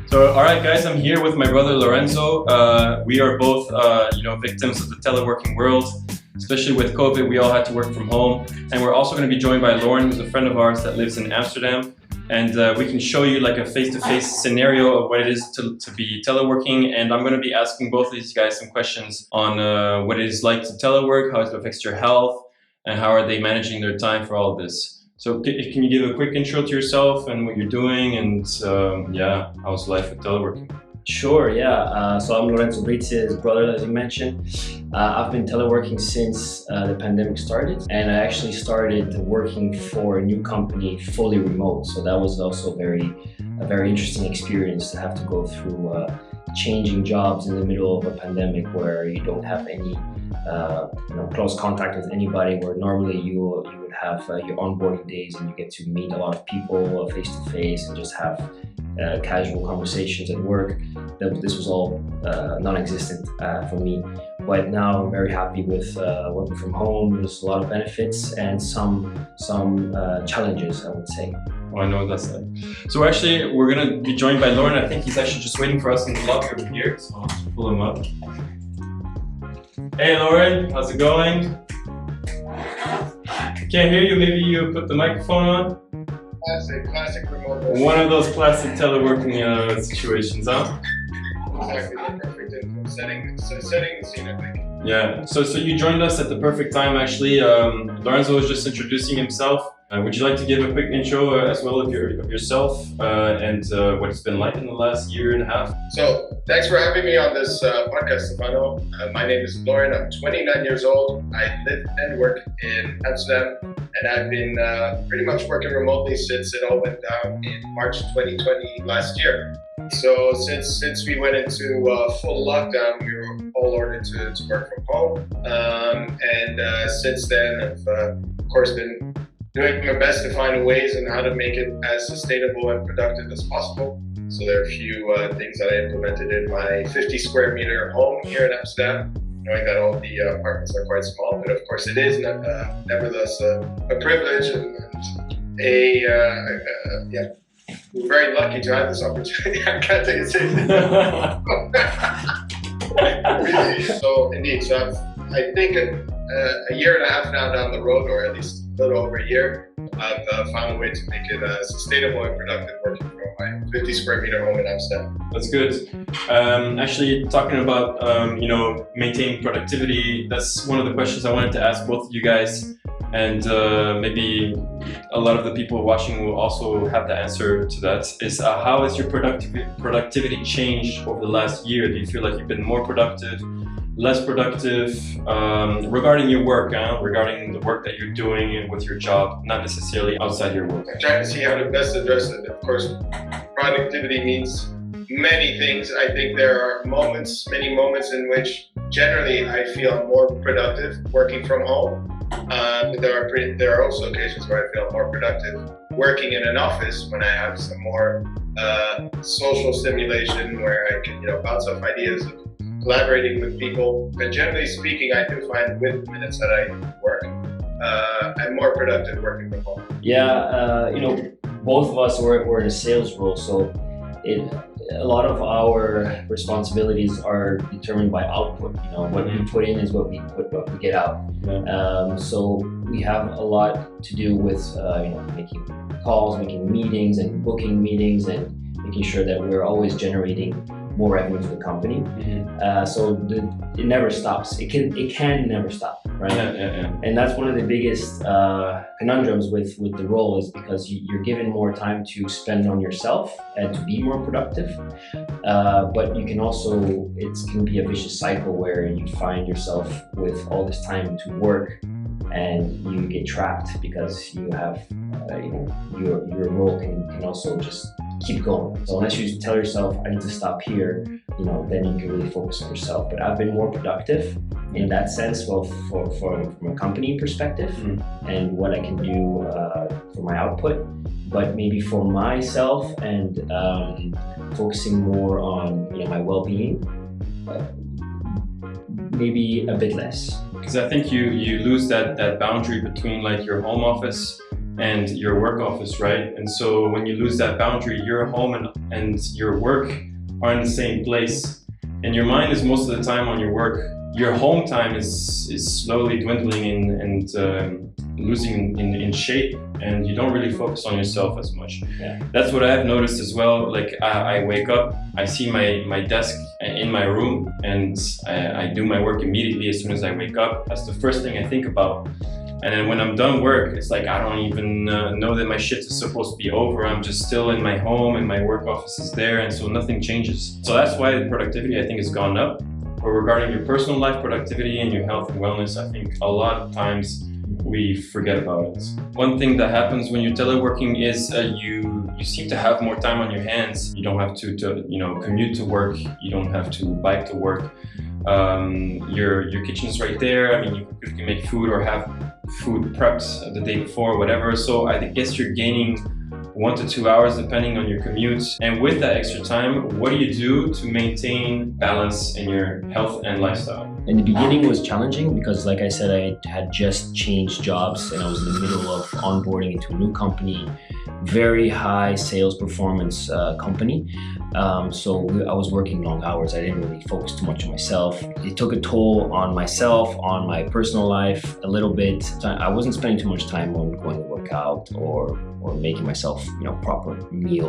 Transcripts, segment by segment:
So, all right, guys, I'm here with my brother Lorenzo. We are both, victims of the teleworking world. Especially with COVID, we all had to work from home. And we're also going to be joined by Lauren, who's a friend of ours that lives in Amsterdam. And we can show you like a face-to-face scenario of what it is to be teleworking. And I'm going to be asking both of these guys some questions on what it is like to telework, how it affects your health, and how are they managing their time for all of this. So can you give a quick intro to yourself and what you're doing, and how's life with teleworking? Sure, yeah. So I'm Lorenzo Britz's brother, as you mentioned. I've been teleworking since the pandemic started, and I actually started working for a new company fully remote. So that was also a very interesting experience to have to go through changing jobs in the middle of a pandemic where you don't have any close contact with anybody, where normally you would have your onboarding days and you get to meet a lot of people face to face and just have casual conversations at work. This was all non-existent for me, but now I'm very happy with working from home. There's a lot of benefits and some challenges, I would say. Oh, I know what that's like. So actually, we're gonna be joined by Lauren. I think he's actually just waiting for us in the lobby over here. So I'll just pull him up. Hey Lauren, how's it going? Can't hear you. Maybe you put the microphone on. Classic remote. One of those classic teleworking situations, huh? Exactly, the perfect setting the scene, I think. Yeah. So you joined us at the perfect time, actually. Lorenzo was just introducing himself. Would you like to give a quick intro as well of yourself and what it's been like in the last year and a half? So thanks for having me on this podcast, Stefano. My name is Lauren. I'm 29 years old. I live and work in Amsterdam, and I've been pretty much working remotely since it all went down in March 2020 last year. So since we went into full lockdown, we were all ordered to work from home. And since then, I've of course been doing my best to find ways on how to make it as sustainable and productive as possible. So there are a few things that I implemented in my 50 square meter home here in Amsterdam, knowing that all the apartments are quite small, but of course it is nevertheless a privilege and we're very lucky to have this opportunity. I can't take it seriously. So indeed, I think a year and a half now down the road, or at least a little over a year, I've found a way to make it sustainable and productive working from my 50 square meter home in Amsterdam. That's good. Actually, talking about maintaining productivity, that's one of the questions I wanted to ask both of you guys, and maybe a lot of the people watching will also have the answer to that. Is how has your productivity changed over the last year? Do you feel like you've been more productive, less productive, regarding your work, regarding the work that you're doing with your job, not necessarily outside your work? I'm trying to see how to best address it. Of course, productivity means many things. I think there are many moments in which generally I feel more productive working from home. There are also occasions where I feel more productive working in an office when I have some more social stimulation, where I can bounce off ideas of collaborating with people. But generally speaking, I do find with the minutes that I work, I'm more productive working from home. Yeah, both of us were in a sales role, so a lot of our responsibilities are determined by output. What we put in is what we get out. Yeah. So we have a lot to do with making calls, making meetings, and booking meetings, and making sure that we're always generating more revenue for the company. Mm-hmm. So it never stops. It can never stop, right? Yeah. And that's one of the biggest conundrums with the role, is because you're given more time to spend on yourself and to be more productive. But you can also, it can be a vicious cycle where you find yourself with all this time to work and you get trapped because you have, your role can also just keep going. So unless you tell yourself, I need to stop here, then you can really focus on yourself. But I've been more productive in that sense, well, from a company perspective, and what I can do for my output. But maybe for myself and focusing more on my well-being, maybe a bit less. Because I think you lose that boundary between like your home office and your work office, right? And so when you lose that boundary, your home and your work are in the same place, and your mind is most of the time on your work. Your home time is slowly dwindling and losing in shape, and you don't really focus on yourself as much. Yeah. That's what I've noticed as well. Like I wake up, I see my desk in my room, and I do my work immediately as soon as I wake up. That's the first thing I think about. And then when I'm done work, it's like I don't even know that my shift is supposed to be over. I'm just still in my home and my work office is there, and so nothing changes. So that's why the productivity, I think, has gone up. But regarding your personal life productivity and your health and wellness, I think a lot of times we forget about it. One thing that happens when you're teleworking is you seem to have more time on your hands. You don't have to commute to work. You don't have to bike to work. Your kitchen's right there. I mean, you can make food or have food prepped the day before, whatever. So I guess you're gaining 1 to 2 hours depending on your commute. And with that extra time, what do you do to maintain balance in your health and lifestyle? In the beginning, it was challenging because, like I said, I had just changed jobs and I was in the middle of onboarding into a new company, very high sales performance company. So I was working long hours. I didn't really focus too much on myself. It took a toll on myself, on my personal life a little bit. I wasn't spending too much time on going to work out or making myself, proper meal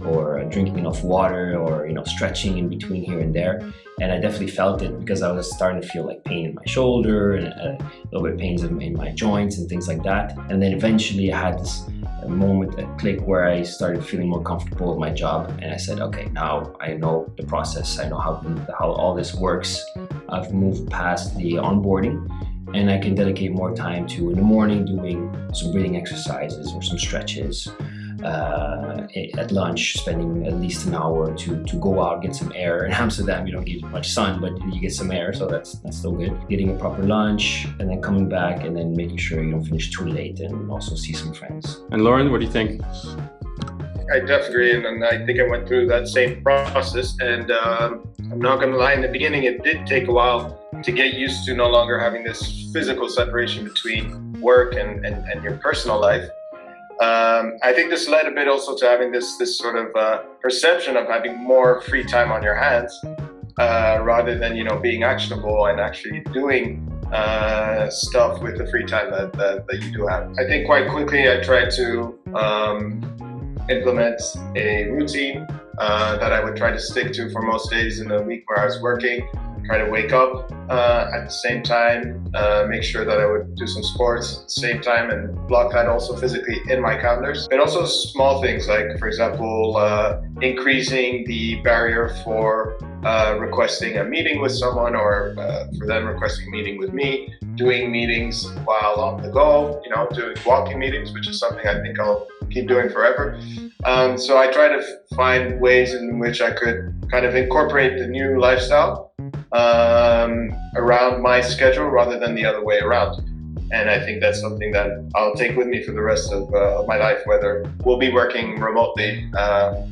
or drinking enough water or, stretching in between here and there. And I definitely felt it because I was starting to feel like pain in my shoulder and a little bit of pains in my joints and things like that. And then eventually I had this moment, a click where I started feeling more comfortable with my job. And I said, okay, now I know the process. I know how all this works. I've moved past the onboarding and I can dedicate more time to, in the morning, doing some breathing exercises or some stretches. At lunch, spending at least an hour to go out, get some air. In Amsterdam, you don't get much sun, but you get some air, so that's still good. Getting a proper lunch, and then coming back, and then making sure you don't finish too late, and also see some friends. And Lauren, what do you think? I definitely agree, and I think I went through that same process. And I'm not going to lie, in the beginning, it did take a while to get used to no longer having this physical separation between work and your personal life. I think this led a bit also to having this sort of perception of having more free time on your hands rather than being actionable and actually doing stuff with the free time that you do have. I think quite quickly I tried to implement a routine that I would try to stick to for most days in the week where I was working. Try to wake up at the same time, make sure that I would do some sports at the same time and block that also physically in my calendars. And also small things like, for example, increasing the barrier for requesting a meeting with someone or for them requesting a meeting with me, doing meetings while on the go, doing walking meetings, which is something I think I'll keep doing forever. So I try to find ways in which I could kind of incorporate the new lifestyle around my schedule rather than the other way around. And I think that's something that I'll take with me for the rest of my life, whether we'll be working remotely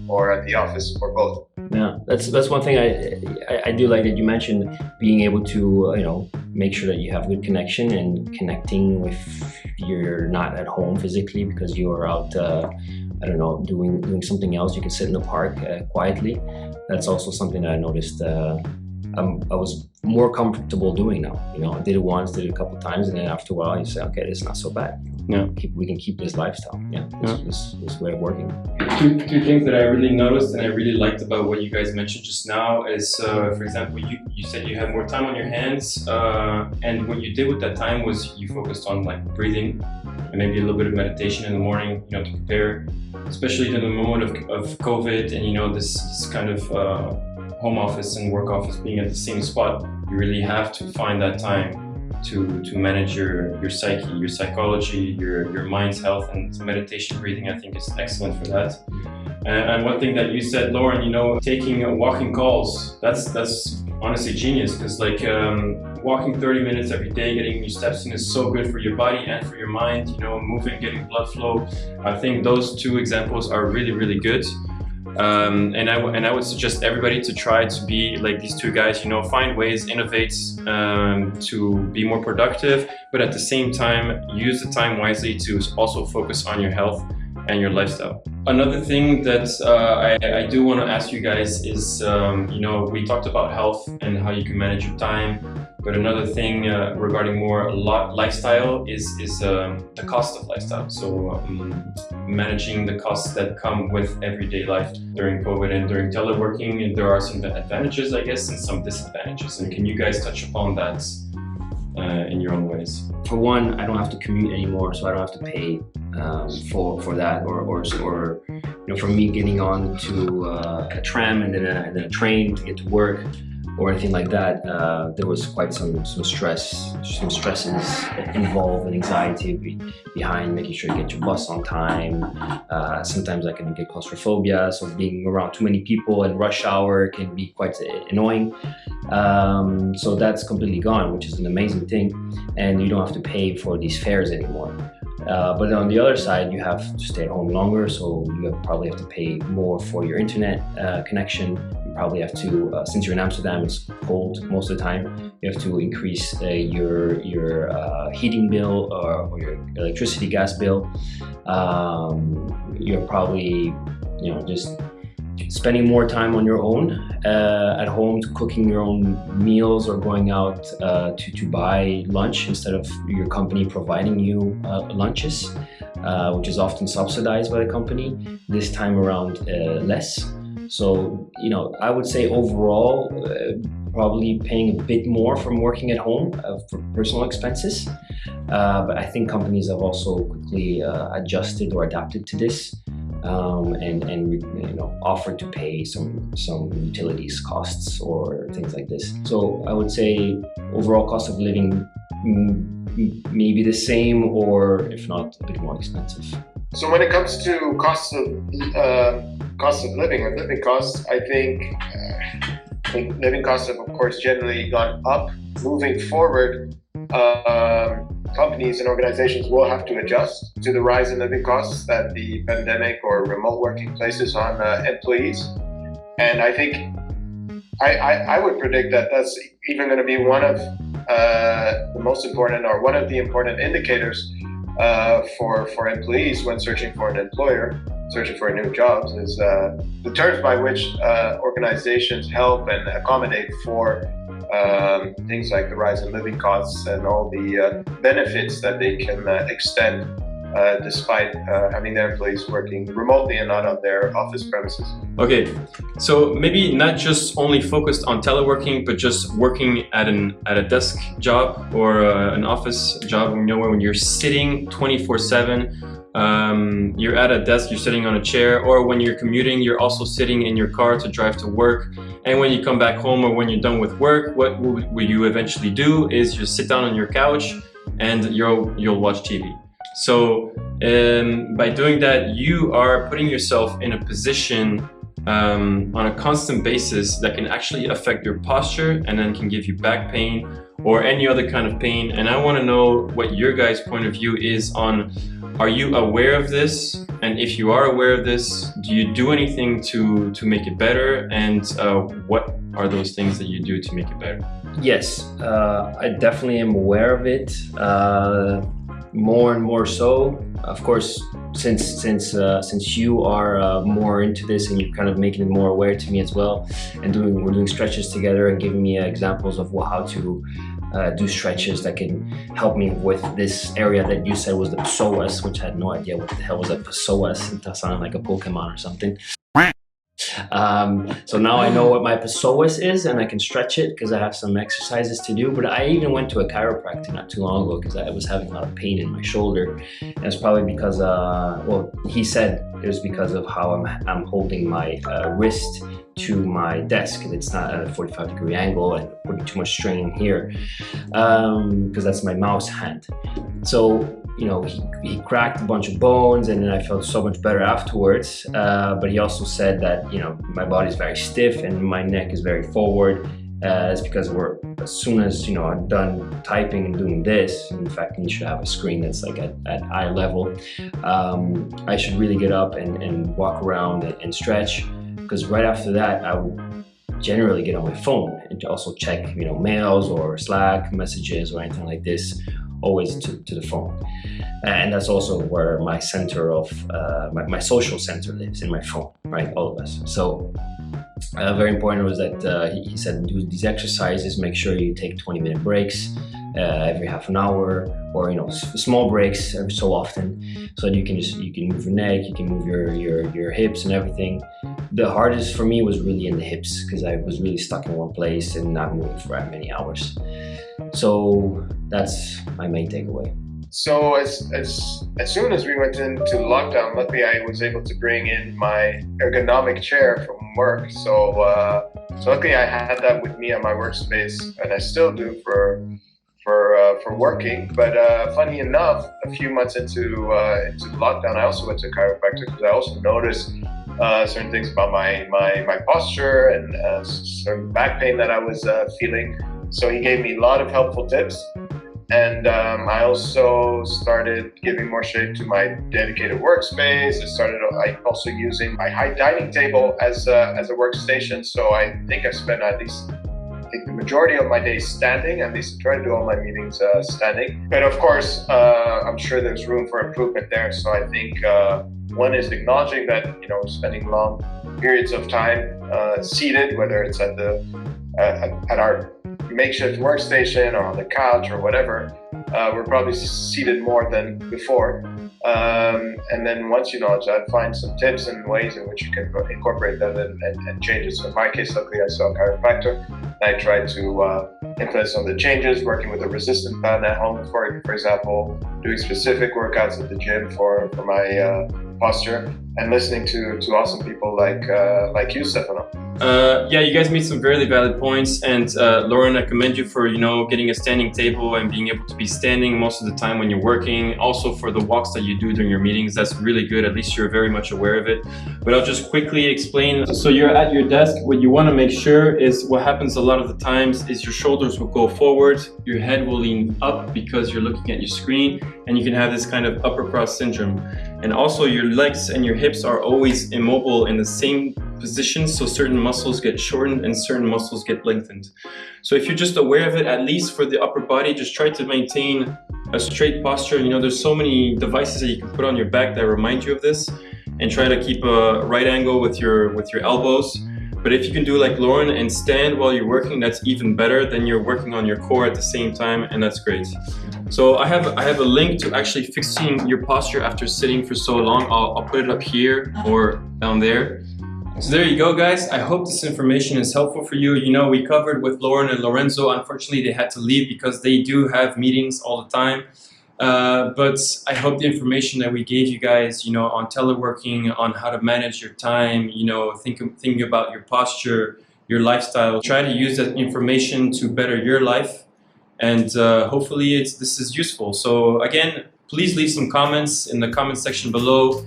or at the office or both. Yeah, that's one thing I do like that you mentioned, being able to make sure that you have good connection and connecting with you're not at home physically because you're out doing something else. You can sit in the park quietly. That's also something that I noticed I was more comfortable doing now. I did it once, did it a couple of times, and then after a while you say, okay, this is not so bad. Yeah. We can keep this lifestyle. This way of working. Two things that I really noticed and I really liked about what you guys mentioned just now is, for example, you said you have more time on your hands, and what you did with that time was you focused on like breathing and maybe a little bit of meditation in the morning, to prepare, especially in the moment of COVID and this kind of home office and work office being at the same spot. You really have to find that time to manage your psyche, your psychology, your mind's health, and meditation, breathing, I think is excellent for that. And one thing that you said, Lauren, taking walking calls, that's honestly genius, because walking 30 minutes every day, getting your steps in is so good for your body and for your mind, moving, getting blood flow. I think those two examples are really, really good. And I would suggest everybody to try to be like these two guys, you know, find ways, innovate, to be more productive, but at the same time, use the time wisely to also focus on your health and your lifestyle. Another thing that I do want to ask you guys is, you know, we talked about health and how you can manage your time, but another thing regarding more lifestyle is the cost of lifestyle. So managing the costs that come with everyday life during COVID and during teleworking, there are some advantages, I guess, and some disadvantages. And can you guys touch upon that in your own ways? For one, I don't have to commute anymore, so I don't have to pay for that, or you know, for me getting on to a tram and then a train to get to work or anything like that. There was quite some stresses involved and anxiety behind making sure you get your bus on time. Sometimes I can get claustrophobia, so being around too many people in rush hour can be quite annoying. So that's completely gone, which is an amazing thing, and you don't have to pay for these fares anymore. But on the other side, you have to stay at home longer, so you probably have to pay more for your internet connection. You probably have to, since you're in Amsterdam, it's cold most of the time, you have to increase your heating bill or your electricity gas bill. You're probably, you know, just spending more time on your own at home, to cooking your own meals or going out to buy lunch instead of your company providing you lunches, which is often subsidized by the company. This time around, less. So, you know, I would say overall, probably paying a bit more from working at home for personal expenses. But I think companies have also quickly adjusted or adapted to this. And you know, offered to pay some utilities costs or things like this. So I would say overall cost of living maybe the same, or if not a bit more expensive. So when it comes to cost of living and living costs, I think living costs have of course generally gone up. Moving forward, companies and organizations will have to adjust to the rise in living costs that the pandemic or remote working places on employees. And I think I would predict that that's even going to be one of the most important, or one of the important indicators for employees when searching for an employer, searching for new jobs, is the terms by which organizations help and accommodate for things like the rise in living costs and all the benefits that they can extend despite having their employees working remotely and not on their office premises. Okay, so maybe not just only focused on teleworking, but just working at a desk job or an office job, you know, when you're sitting 24/7. You're at a desk, you're sitting on a chair, or when you're commuting, you're also sitting in your car to drive to work. And when you come back home or when you're done with work, what will you eventually do is you sit down on your couch and you'll watch TV. So by doing that, you are putting yourself in a position on a constant basis that can actually affect your posture and then can give you back pain or any other kind of pain. And I want to know what your guys' point of view is on, are you aware of this? And if you are aware of this, do you do anything to make it better? And what are those things that you do to make it better? Yes, I definitely am aware of it. More and more so. Of course, since you are more into this and you're kind of making it more aware to me as well, and we're doing stretches together and giving me examples of how to do stretches that can help me with this area that you said was the psoas, which I had no idea what the hell was a psoas. It sounded like a Pokemon or something. So now I know what my psoas is, and I can stretch it because I have some exercises to do. But I even went to a chiropractor not too long ago because I was having a lot of pain in my shoulder. And it's probably because, well, he said it was because of how I'm holding my wrist to my desk, and it's not at a 45-degree angle and putting too much strain here because that's my mouse hand. So, you know, he cracked a bunch of bones, and then I felt so much better afterwards. But he also said that, you know, my body's very stiff and my neck is very forward. It's because we're as soon as I'm done typing and doing this, in fact you should have a screen that's like at eye level, I should really get up and walk around and stretch, because right after that I would generally get on my phone and also check mails or Slack messages or anything like this, always to the phone. And that's also where my center of my social center lives, in my phone, right? All of us. So very important was that he said, do these exercises, make sure you take 20-minute breaks every half an hour, or small breaks every so often, so that you can move your neck, you can move your hips and everything. The hardest for me was really in the hips, because I was really stuck in one place and not moving for that many hours. So that's my main takeaway. So as soon as we went into lockdown, luckily I was able to bring in my ergonomic chair from work. So luckily I had that with me on my workspace, and I still do for working. But funny enough, a few months into lockdown, I also went to a chiropractor, because I also noticed certain things about my posture and certain back pain that I was feeling. So he gave me a lot of helpful tips. And I also started giving more shape to my dedicated workspace. I also using my high dining table as a workstation. So I think I spent the majority of my days standing. At least I try to do all my meetings standing. But of course, I'm sure there's room for improvement there. So I think one is acknowledging that spending long periods of time seated, whether it's at our makeshift workstation or on the couch or whatever, we're probably seated more than before. And then once you know that, find some tips and ways in which you can incorporate that and change it. So in my case, luckily I saw a chiropractor, and I tried to implement some of the changes, working with a resistance band at home, for example, doing specific workouts at the gym for my posture, and listening to awesome people like you, Stefano. Yeah, you guys made some very valid points, and Lauren, I commend you for getting a standing table and being able to be standing most of the time when you're working. Also for the walks that you do during your meetings, that's really good. At least you're very much aware of it. But I'll just quickly explain. So you're at your desk. What you want to make sure is, what happens a lot of the times is your shoulders will go forward, your head will lean up because you're looking at your screen, and you can have this kind of upper cross syndrome. And also your legs and your hips are always immobile in the same position, so certain muscles get shortened and certain muscles get lengthened. So if you're just aware of it, at least for the upper body, just try to maintain a straight posture. There's so many devices that you can put on your back that remind you of this, and try to keep a right angle with your elbows. But if you can do like Lauren and stand while you're working, that's even better. Then you're working on your core at the same time, and that's great. So I have a link to actually fixing your posture after sitting for so long. I'll put it up here or down there. So there you go, guys. I hope this information is helpful for you. We covered with Lauren and Lorenzo. Unfortunately, they had to leave because they do have meetings all the time. But I hope the information that we gave you guys, on teleworking, on how to manage your time, thinking about your posture, your lifestyle, try to use that information to better your life. And hopefully this is useful. So again, please leave some comments in the comment section below.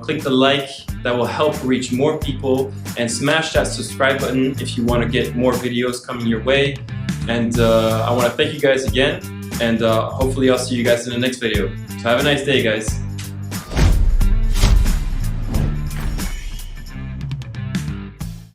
Click the like, that will help reach more people, and smash that subscribe button if you want to get more videos coming your way. And I want to thank you guys again, and hopefully I'll see you guys in the next video. So have a nice day, guys.